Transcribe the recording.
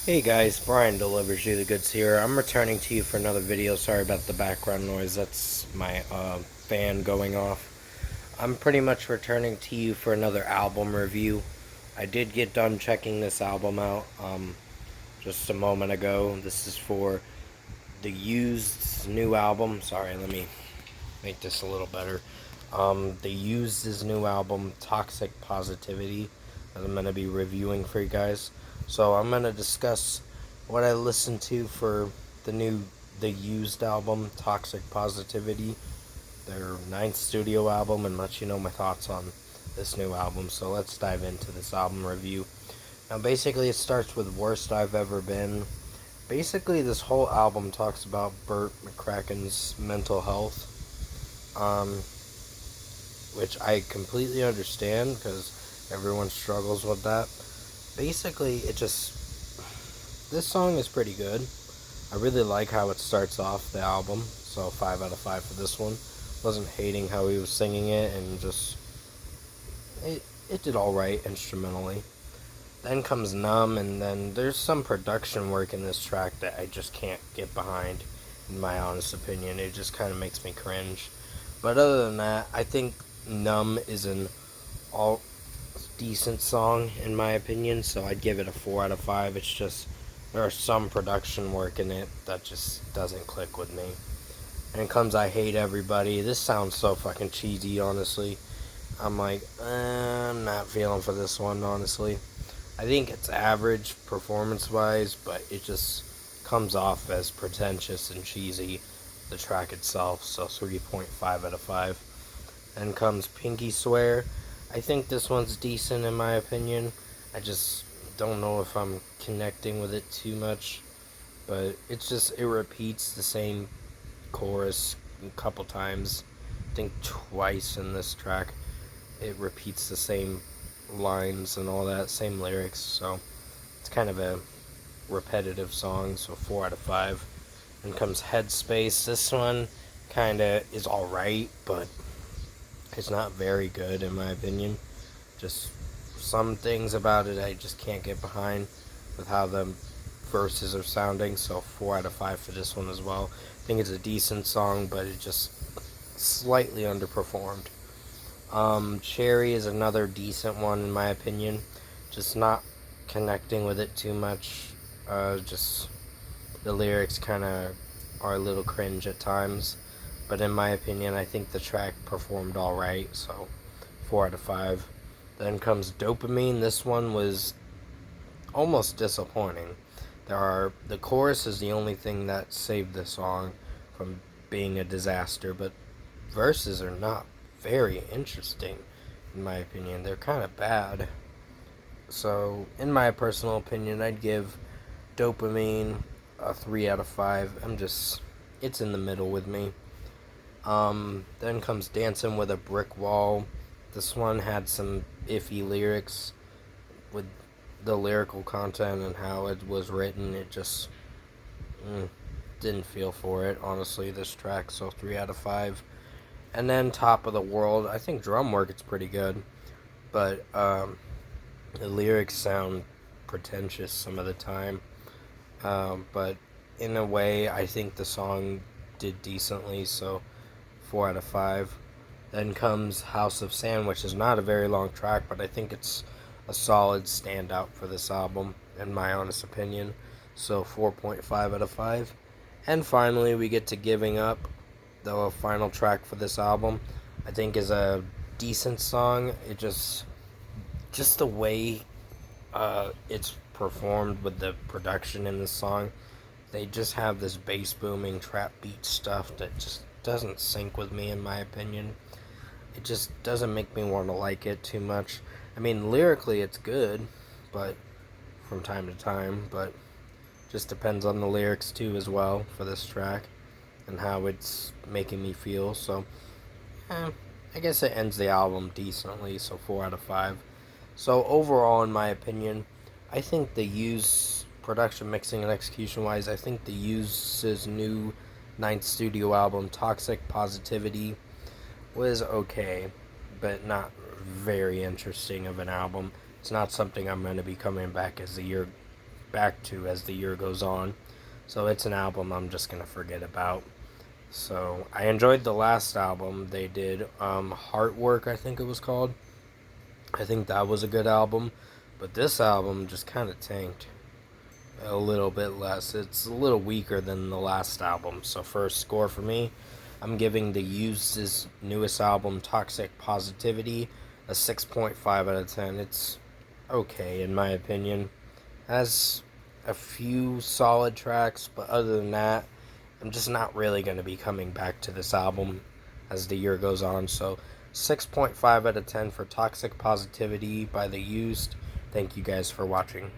Hey guys, Brian delivers you the goods here. I'm returning to you for another video. Sorry about the background noise. That's my fan going off. I'm pretty much returning to you for another album review. I did get done checking this album out just a moment ago. This is for the Used new album. Sorry, let me make this a little better. The Used new album, Toxic Positivity, that I'm going to be reviewing for you guys. So I'm going to discuss what I listened to for the Used album, Toxic Positivity, their ninth studio album, and let you know my thoughts on this new album. So let's dive into this album review. Now basically it starts with Worst I've Ever Been. Basically this whole album talks about Burt McCracken's mental health. Um, which I completely understand because everyone struggles with that. Basically, this song is pretty good. I really like how it starts off the album, so 5 out of 5 for this one. Wasn't hating how he was singing it, and it did alright instrumentally. Then comes Numb, and then there's some production work in this track that I just can't get behind, in my honest opinion. It just kind of makes me cringe. But other than that, I think Numb is an all decent song in my opinion, so I'd give it a 4 out of 5. It's just there are some production work in it that just doesn't click with me. And it comes I Hate Everybody. This sounds so fucking cheesy, honestly. I'm like, I'm not feeling for this one, honestly. I think it's average performance-wise, but it just comes off as pretentious and cheesy, the track itself, so 3.5 out of 5. Then comes Pinky Swear. I think this one's decent in my opinion. I just don't know if I'm connecting with it too much, but it repeats the same chorus a couple times. I think twice in this track. It repeats the same lines and all that, same lyrics, so it's kind of a repetitive song, so 4 out of 5. Then comes Headspace. This one kind of is alright, but it's not very good in my opinion. Just some things about it I just can't get behind with how the verses are sounding, so 4 out of 5 for this one as well. I think it's a decent song, but it just slightly underperformed. Cherry is another decent one in my opinion. Just not connecting with it too much. Just the lyrics kind of are a little cringe at times. But in my opinion, I think the track performed alright, so 4 out of 5. Then comes Dopamine. This one was almost disappointing. The chorus is the only thing that saved the song from being a disaster, but verses are not very interesting, in my opinion. They're kind of bad. So, in my personal opinion, I'd give Dopamine a 3 out of 5. It's in the middle with me. Then comes Dancing with a Brick Wall. This one had some iffy lyrics with the lyrical content and how it was written. It just didn't feel for it, honestly, this track, so 3 out of 5. And then Top of the World. I think drum work is pretty good, but the lyrics sound pretentious some of the time. But in a way, I think the song did decently, so 4 out of 5. Then comes House of Sand, which is not a very long track, but I think it's a solid standout for this album, in my honest opinion. So 4.5 out of 5. And finally, we get to Giving Up, the final track for this album. I think is a decent song. It just the way it's performed with the production in this song. They just have this bass booming trap beat stuff that just doesn't sync with me, in my opinion. It just doesn't make me want to like it too much. I mean, lyrically it's good, but from time to time, but just depends on the lyrics too as well for this track and how it's making me feel. So I guess it ends the album decently, so 4 out of 5. So overall, in my opinion, I think the Used production, mixing, and execution wise, I think the Used's new ninth studio album, Toxic Positivity, was okay, but not very interesting of an album. It's not something I'm going to be coming back as the year back to as the year goes on. So it's an album I'm just gonna forget about. So I enjoyed the last album they did, Heartwork, I think it was called. I think that was a good album, but this album just kind of tanked a little bit less. It's a little weaker than the last album. So for a score for me, I'm giving the Used's newest album, Toxic Positivity, a 6.5 out of 10. It's okay in my opinion. Has a few solid tracks, but other than that, I'm just not really going to be coming back to this album as the year goes on. So 6.5 out of 10 for Toxic Positivity by The Used. Thank you guys for watching.